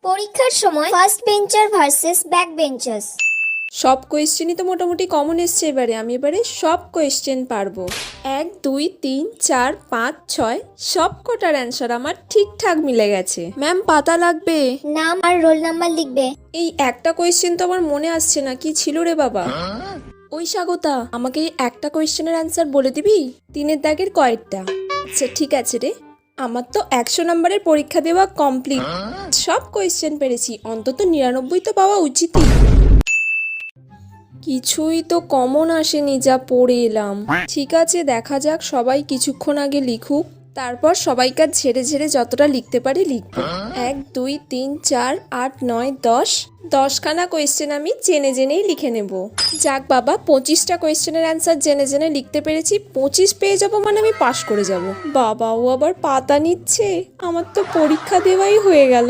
পরীক্ষার সময় first bencher versus back benchers. সব কোয়েশ্চেনই তো মোটামুটি কমন এসছে এবারে। আমি এবারে সব কোয়েশ্চেন পারবো। 1 2 3 4 5 6 সব কটার অ্যান্সার আমার ঠিকঠাক মিলে গেছে। ম্যাম পাতা লাগবে। নাম আর রোল নাম্বার লিখবে। এই একটা কোয়েশ্চেন তো আমার মনে আসছে না, কি ছিল রে বাবা? ওই স্বাগতা, আমাকে এই একটা কোয়েশ্চেনের অ্যান্সার বলে দিবি? 3-এর দাগের কয়েকটা। আচ্ছা ঠিক আছে রে, আমার তো 100 নম্বরের পরীক্ষা দেওয়া কমপ্লিট। সব কোয়েশ্চেন পেরেছি, অন্তত 99 তো পাওয়া উচিতই। কিছুই তো কমন আসেনি যা পড়ে এলাম। ঠিক আছে, দেখা যাক, সবাই কিছুক্ষণ আগে লিখুক, তারপর সবাইকার ঝেড়ে ঝেড়ে যতটা লিখতে পারি লিখবো। 1 2 3 4 8 9 10 10খানা কোয়েশ্চেন আমি জেনে জেনেই লিখে নেব। যাক বাবা, 25টা কোয়েশ্চেনের অ্যান্সার জেনে জেনে লিখতে পেরেছি। 25 পেয়ে যাব মানে আমি পাশ করে যাব। বাবা, ও আবার পাতা নিচ্ছে, আমার তো পরীক্ষা দেওয়াই হয়ে গেল।